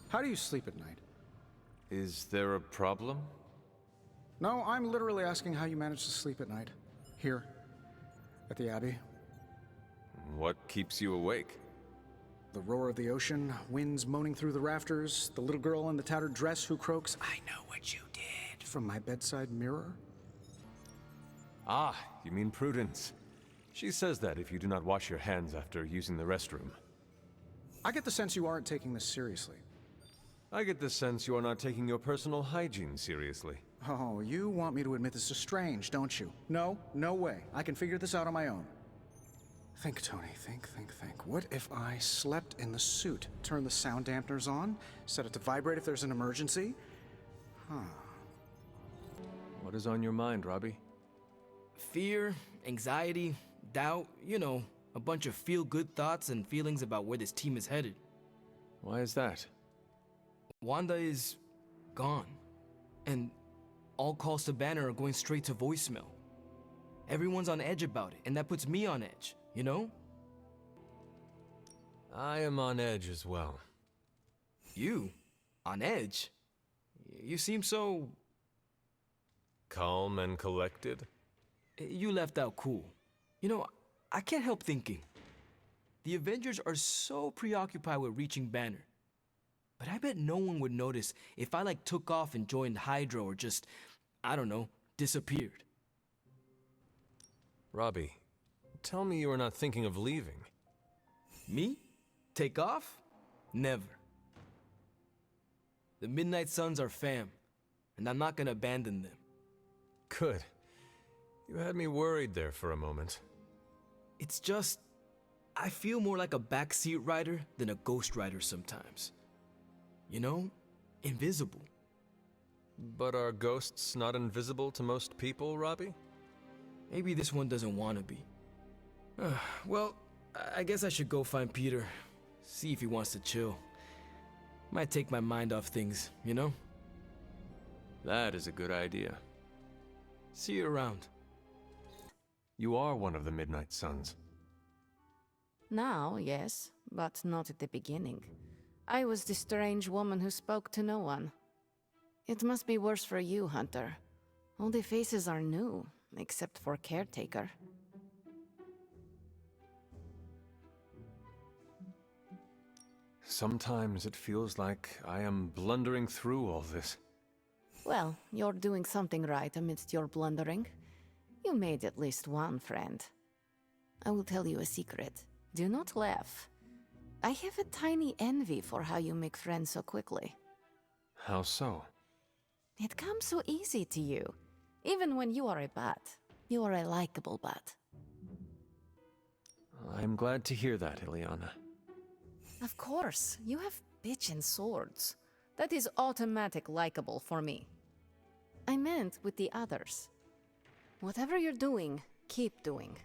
How do you sleep at night? Is there a problem? No, I'm literally asking how you manage to sleep at night. Here, at the Abbey. What keeps you awake? The roar of the ocean, winds moaning through the rafters, the little girl in the tattered dress who croaks, "I know what you did," from my bedside mirror. Ah, you mean Prudence. She says that if you do not wash your hands after using the restroom. I get the sense you aren't taking this seriously. I get the sense you are not taking your personal hygiene seriously. Oh, you want me to admit this is strange, don't you? No, no way. I can figure this out on my own. Think, Tony, think. What if I slept in the suit? Turn the sound dampeners on? Set it to vibrate if there's an emergency? What is on your mind, Robbie? Fear, anxiety, doubt, you know, a bunch of feel-good thoughts and feelings about where this team is headed. Why is that? Wanda is gone, and all calls to Banner are going straight to voicemail. Everyone's on edge about it, and that puts me on edge, you know? I am on edge as well. You? On edge? You seem so... Calm and collected? You left out cool. You know, I can't help thinking. The Avengers are so preoccupied with reaching Banner. But I bet no one would notice if I took off and joined Hydra or just, I don't know, disappeared. Robbie, tell me you are not thinking of leaving. Me? Take off? Never. The Midnight Suns are fam, and I'm not gonna abandon them. Good. You had me worried there for a moment. It's just, I feel more like a backseat rider than a ghost rider sometimes. You know, invisible. But are ghosts not invisible to most people, Robbie? Maybe this one doesn't want to be. Well, I guess I should go find Peter. See if he wants to chill. Might take my mind off things, you know? That is a good idea. See you around. You are one of the Midnight Suns. Now, yes, but not at the beginning. I was the strange woman who spoke to no one. It must be worse for you, Hunter. All the faces are new, except for Caretaker. Sometimes it feels like I am blundering through all this. Well, you're doing something right amidst your blundering. You made at least one friend. I will tell you a secret. Do not laugh. I have a tiny envy for how you make friends so quickly. How so? It comes so easy to you. Even when you are a bat. You are a likable bat. I'm glad to hear that, Ileana. Of course, you have bitchin' swords. That is automatic likable for me. I meant with the others. Whatever you're doing, keep doing.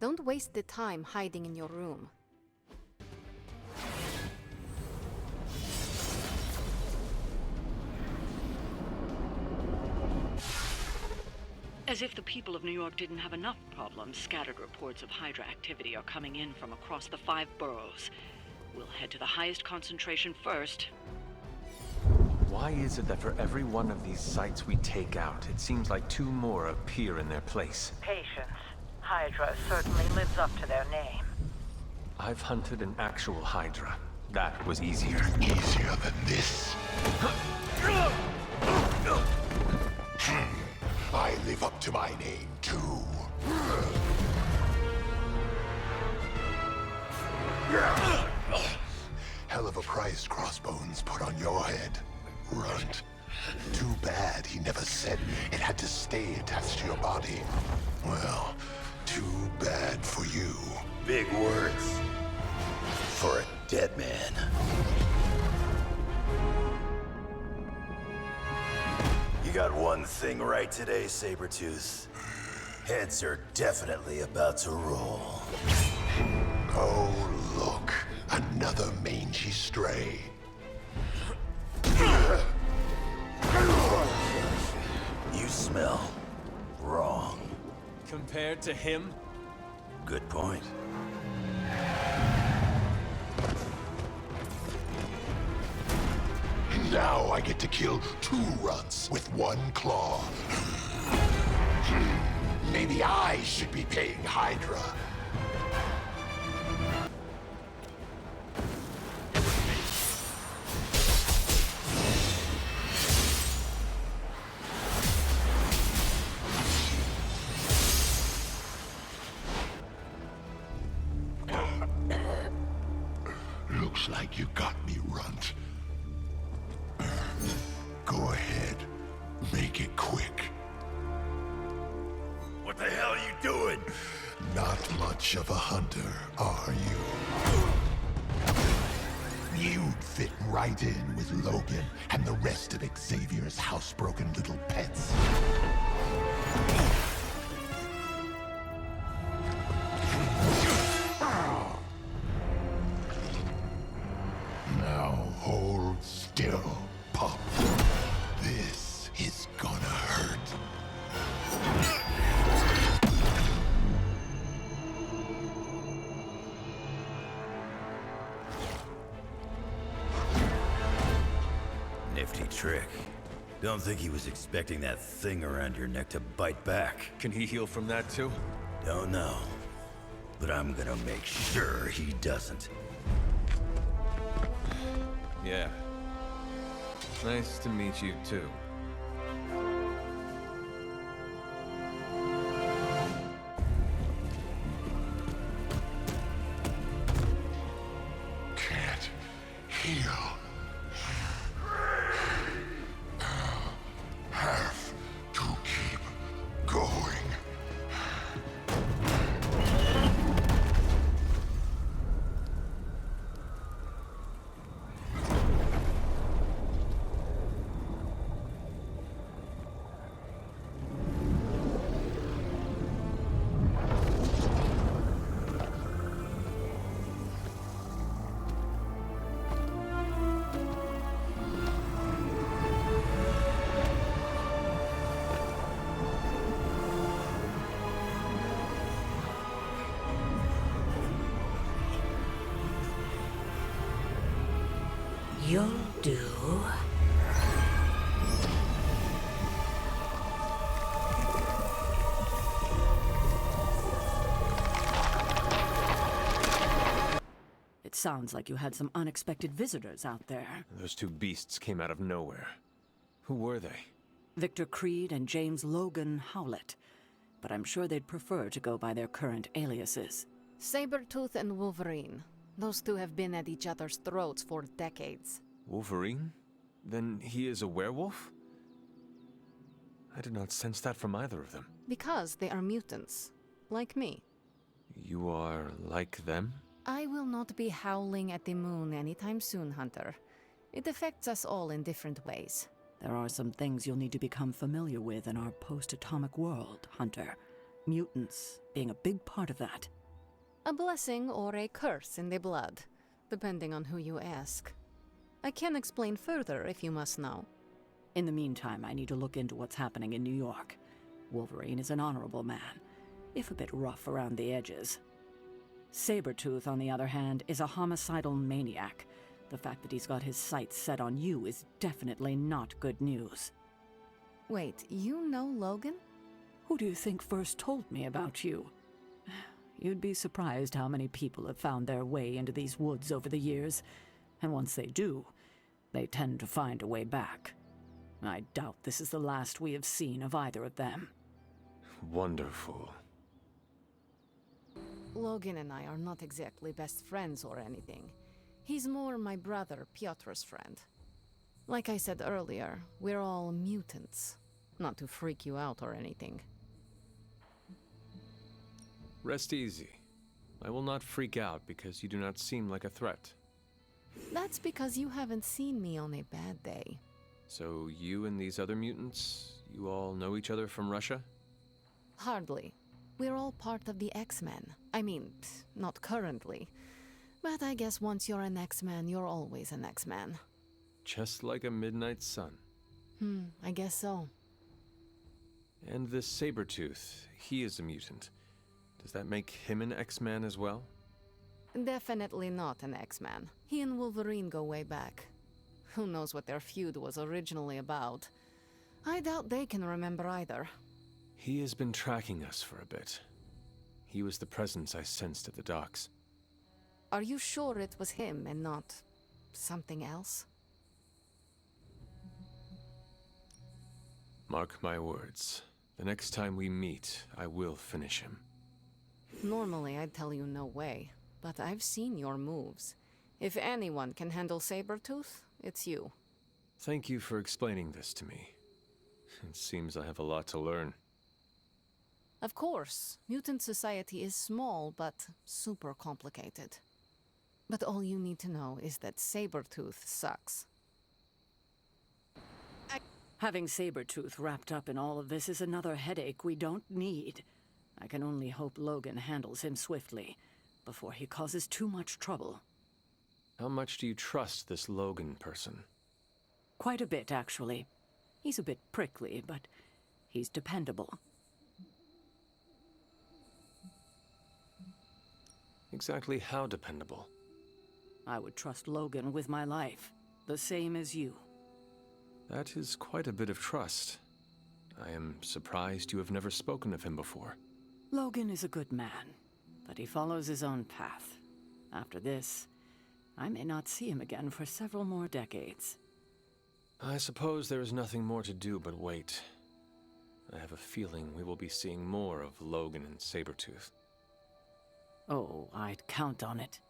Don't waste the time hiding in your room. As if the people of New York didn't have enough problems, scattered reports of Hydra activity are coming in from across the 5 boroughs. We'll head to the highest concentration first. Why is it that for every one of these sites we take out, it seems like 2 more appear in their place? Patience. Hydra certainly lives up to their name. I've hunted an actual Hydra. That was easier. Easier than this. I live up to my name, too. Hell of a price Crossbones put on your head, runt. Too bad he never said it had to stay attached to your body. Well, too bad for you. Big words for a dead man. You got one thing right today, Sabretooth. Heads are definitely about to roll. Oh, look. Another mangy stray. You smell wrong. Compared to him? Good point. Now I get to kill 2 runts with 1 claw. Maybe I should be paying Hydra. Looks like you got me, Runt. Go ahead. Make it quick. What the hell are you doing? Not much of a hunter, are you? You'd fit right in with Logan and the rest of Xavier's housebroken little pets. Now hold still, pup. This is gonna hurt. Nifty trick. Don't think he was expecting that thing around your neck to bite back. Can he heal from that too? Don't know. But I'm gonna make sure he doesn't. Yeah. Nice to meet you too. Can't heal. Have to keep going. You'll do. It sounds like you had some unexpected visitors out there. Those 2 beasts came out of nowhere. Who were they? Victor Creed and James Logan Howlett. But I'm sure they'd prefer to go by their current aliases. Sabretooth and Wolverine. Those 2 have been at each other's throats for decades. Wolverine? Then he is a werewolf? I did not sense that from either of them. Because they are mutants. Like me. You are like them? I will not be howling at the moon anytime soon, Hunter. It affects us all in different ways. There are some things you'll need to become familiar with in our post-atomic world, Hunter. Mutants being a big part of that. A blessing or a curse in the blood, depending on who you ask. I can explain further if you must know. In the meantime, I need to look into what's happening in New York. Wolverine is an honorable man, if a bit rough around the edges. Sabretooth, on the other hand, is a homicidal maniac. The fact that he's got his sights set on you is definitely not good news. Wait, you know Logan? Who do you think first told me about you? You'd be surprised how many people have found their way into these woods over the years. And once they do, they tend to find a way back. I doubt this is the last we have seen of either of them. Wonderful. Logan and I are not exactly best friends or anything. He's more my brother Piotr's friend. Like I said earlier, we're all mutants. Not to freak you out or anything. Rest easy. I will not freak out because you do not seem like a threat. That's because you haven't seen me on a bad day. So you and these other mutants, you all know each other from Russia? Hardly. We're all part of the X-Men. I mean, not currently. But I guess once you're an X-Man, you're always an X-Man. Just like a midnight sun. I guess so. And this Sabretooth, he is a mutant. Does that make him an X-Man as well? Definitely not an X-Man. He and Wolverine go way back. Who knows what their feud was originally about? I doubt they can remember either. He has been tracking us for a bit. He was the presence I sensed at the docks. Are you sure it was him and not something else? Mark my words. The next time we meet, I will finish him. Normally, I'd tell you no way, but I've seen your moves. If anyone can handle Sabretooth, it's you. Thank you for explaining this to me. It seems I have a lot to learn. Of course, mutant society is small, but super complicated. But all you need to know is that Sabretooth sucks. Having Sabretooth wrapped up in all of this is another headache we don't need. I can only hope Logan handles him swiftly, before he causes too much trouble. How much do you trust this Logan person? Quite a bit, actually. He's a bit prickly, but he's dependable. Exactly how dependable? I would trust Logan with my life, the same as you. That is quite a bit of trust. I am surprised you have never spoken of him before. Logan is a good man, but he follows his own path. After this, I may not see him again for several more decades. I suppose there is nothing more to do but wait. I have a feeling we will be seeing more of Logan and Sabretooth. Oh, I'd count on it.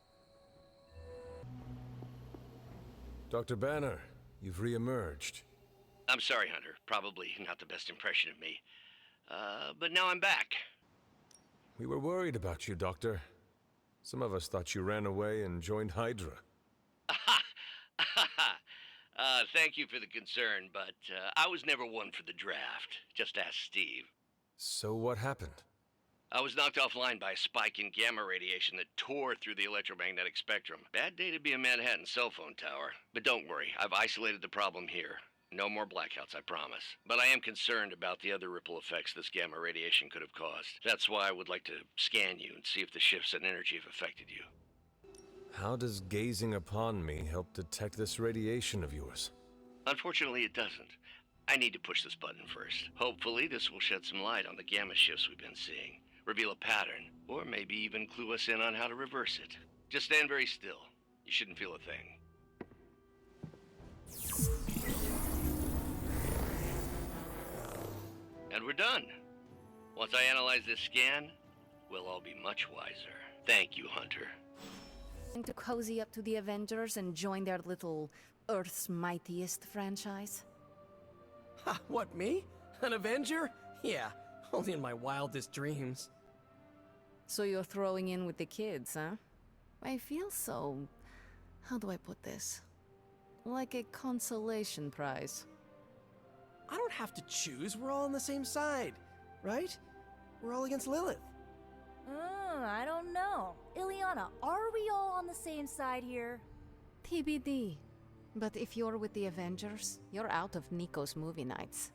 Dr. Banner, you've re-emerged. I'm sorry, Hunter. Probably not the best impression of me. But now I'm back. We were worried about you, Doctor. Some of us thought you ran away and joined Hydra. Thank you for the concern, but I was never one for the draft. Just ask Steve. So what happened? I was knocked offline by a spike in gamma radiation that tore through the electromagnetic spectrum. Bad day to be a Manhattan cell phone tower. But don't worry, I've isolated the problem here. No more blackouts, I promise. But I am concerned about the other ripple effects this gamma radiation could have caused. That's why I would like to scan you and see if the shifts in energy have affected you. How does gazing upon me help detect this radiation of yours? Unfortunately, it doesn't. I need to push this button first. Hopefully, this will shed some light on the gamma shifts we've been seeing. Reveal a pattern, or maybe even clue us in on how to reverse it. Just stand very still. You shouldn't feel a thing. And we're done. Once I analyze this scan, we'll all be much wiser. Thank you, Hunter. Going to cozy up to the Avengers and join their little Earth's Mightiest franchise? Ha, what, me? An Avenger? Yeah, only in my wildest dreams. So you're throwing in with the kids, huh? I feel so... how do I put this? Like a consolation prize. I don't have to choose, we're all on the same side, right? We're all against Lilith. I don't know. Ileana, are we all on the same side here? TBD. But if you're with the Avengers, you're out of Nico's movie nights.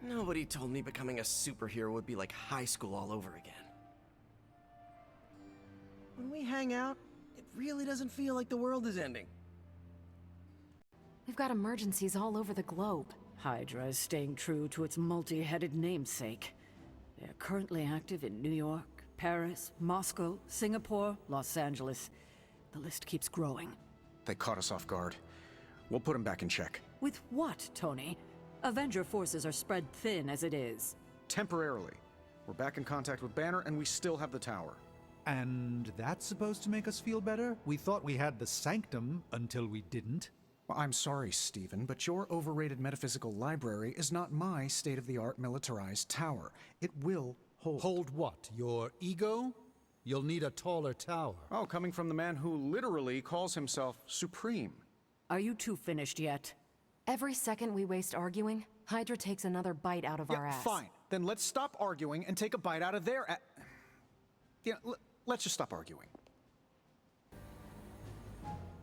Nobody told me becoming a superhero would be like high school all over again. When we hang out, it really doesn't feel like the world is ending. We've got emergencies all over the globe. Hydra is staying true to its multi-headed namesake. They are currently active in New York, Paris, Moscow, Singapore, Los Angeles. The list keeps growing. They caught us off guard. We'll put them back in check. With what, Tony? Avenger forces are spread thin as it is. Temporarily. We're back in contact with Banner, and we still have the tower. And that's supposed to make us feel better? We thought we had the Sanctum until we didn't. Well, I'm sorry, Stephen, but your overrated metaphysical library is not my state-of-the-art militarized tower. It will hold. Hold what? Your ego? You'll need a taller tower. Oh, coming from the man who literally calls himself Supreme. Are you two finished yet? Every second we waste arguing, Hydra takes another bite out of our ass. Fine. Then let's stop arguing and take a bite out of their ass. Yeah, let's just stop arguing.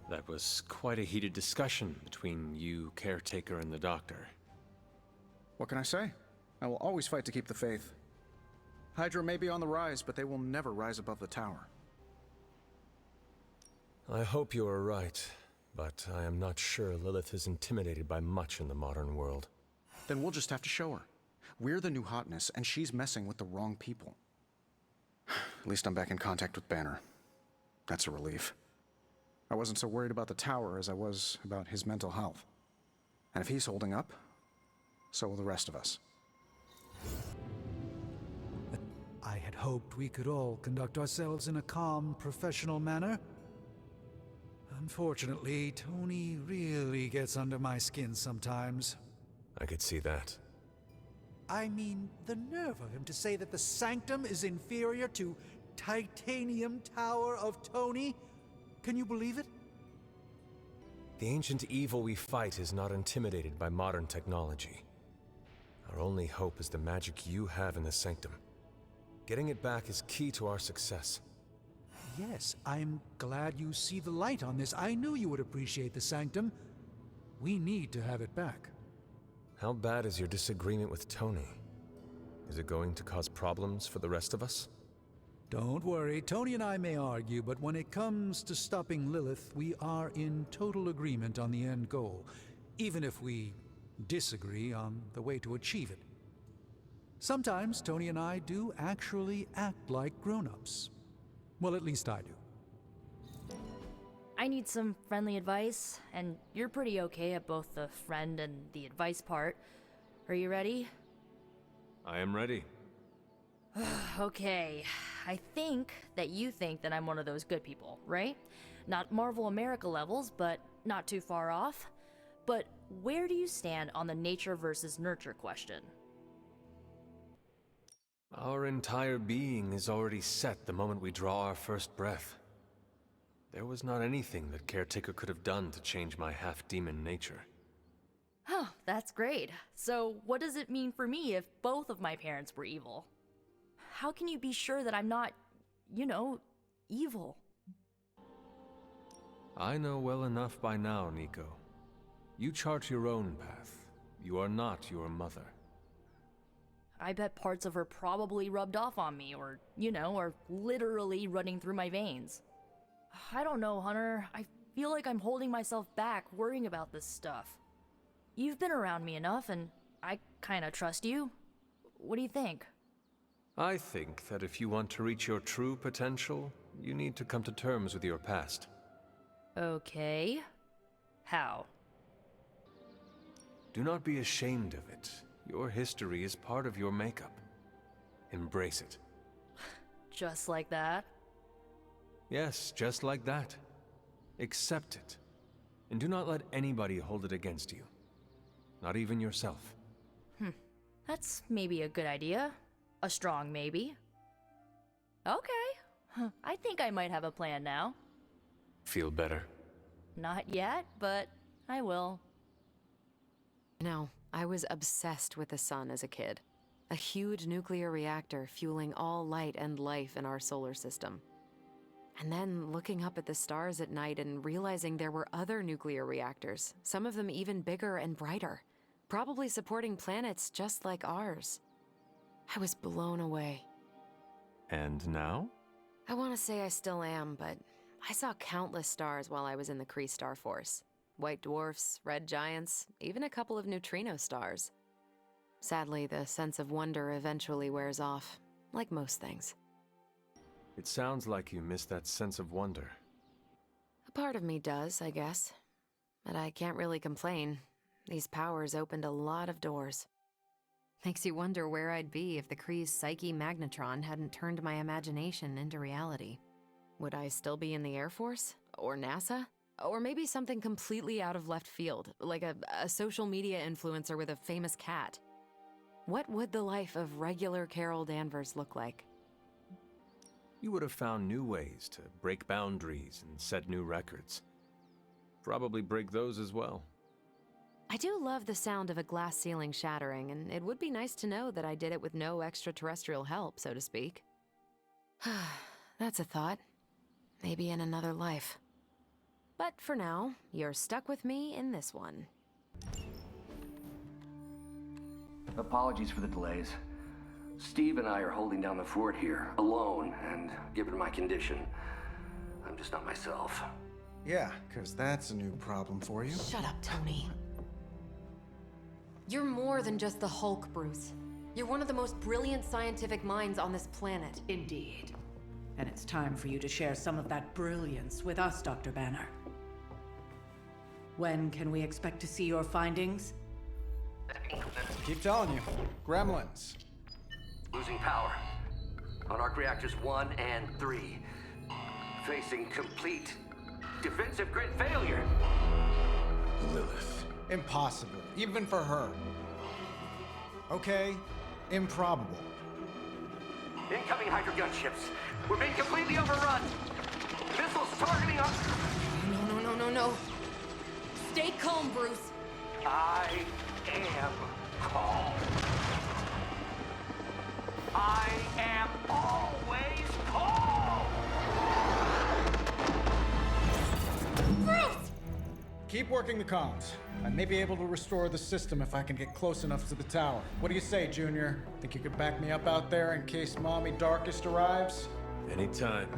That was quite a heated discussion between you, Caretaker, and the Doctor. What can I say? I will always fight to keep the faith. Hydra may be on the rise, but they will never rise above the tower. I hope you are right, but I am not sure Lilith is intimidated by much in the modern world. Then we'll just have to show her. We're the new hotness, and she's messing with the wrong people. At least I'm back in contact with Banner. That's a relief. I wasn't so worried about the tower as I was about his mental health. And if he's holding up, so will the rest of us. I had hoped we could all conduct ourselves in a calm, professional manner. Unfortunately, Tony really gets under my skin sometimes. I could see that. I mean, the nerve of him to say that the Sanctum is inferior to Titanium Tower of Tony? Can you believe it? The ancient evil we fight is not intimidated by modern technology. Our only hope is the magic you have in the Sanctum. Getting it back is key to our success. Yes, I'm glad you see the light on this. I knew you would appreciate the Sanctum. We need to have it back. How bad is your disagreement with Tony? Is it going to cause problems for the rest of us? Don't worry, Tony and I may argue, but when it comes to stopping Lilith, we are in total agreement on the end goal, even if we disagree on the way to achieve it. Sometimes Tony and I do actually act like grown-ups. Well, at least I do. I need some friendly advice, and you're pretty okay at both the friend and the advice part. Are you ready? I am ready. Okay, I think that you think that I'm one of those good people, right? Not Marvel America levels, but not too far off. But where do you stand on the nature versus nurture question? Our entire being is already set the moment we draw our first breath. There was not anything that Caretaker could have done to change my half-demon nature. Oh, that's great. So what does it mean for me if both of my parents were evil? How can you be sure that I'm not, evil? I know well enough by now, Nico. You chart your own path. You are not your mother. I bet parts of her probably rubbed off on me, or literally running through my veins. I don't know, Hunter. I feel like I'm holding myself back worrying about this stuff. You've been around me enough, and I kinda trust you. What do you think? I think that if you want to reach your true potential, you need to come to terms with your past. Okay. How? Do not be ashamed of it. Your history is part of your makeup. Embrace it. Just like that? Yes, just like that. Accept it. And do not let anybody hold it against you. Not even yourself. That's maybe a good idea. A strong maybe. Okay. I think I might have a plan now. Feel better? Not yet, but I will. No, I was obsessed with the sun as a kid. A huge nuclear reactor fueling all light and life in our solar system. And then looking up at the stars at night and realizing there were other nuclear reactors, some of them even bigger and brighter, probably supporting planets just like ours. I was blown away. And now? I want to say I still am, but I saw countless stars while I was in the Kree Star Force. White dwarfs, red giants, even a couple of neutrino stars. Sadly, the sense of wonder eventually wears off, like most things. It sounds like you miss that sense of wonder. A part of me does, I guess. But I can't really complain. These powers opened a lot of doors. Makes you wonder where I'd be if the Kree's Psyche Magnetron hadn't turned my imagination into reality. Would I still be in the Air Force? Or NASA? Or maybe something completely out of left field, like a social media influencer with a famous cat. What would the life of regular Carol Danvers look like? You would have found new ways to break boundaries and set new records. Probably break those as well. I do love the sound of a glass ceiling shattering, and it would be nice to know that I did it with no extraterrestrial help, so to speak. That's a thought. Maybe in another life. But for now, you're stuck with me in this one. Apologies for the delays. Steve and I are holding down the fort here, alone, and given my condition, I'm just not myself. Yeah, because that's a new problem for you. Shut up, Tony. You're more than just the Hulk, Bruce. You're one of the most brilliant scientific minds on this planet. Indeed. And it's time for you to share some of that brilliance with us, Dr. Banner. When can we expect to see your findings? Keep telling you. Gremlins. Losing power. On arc reactors 1 and 3. Facing complete defensive grid failure. Lilith. Impossible, even for her. Okay, improbable. Incoming Hydra gunships. We're being completely overrun. Missiles targeting us. No. Stay calm, Bruce. I am calm. I am always calm. Bruce! Keep working the comms. I may be able to restore the system if I can get close enough to the tower. What do you say, Junior? Think you could back me up out there in case Mommy Darkest arrives? Anytime.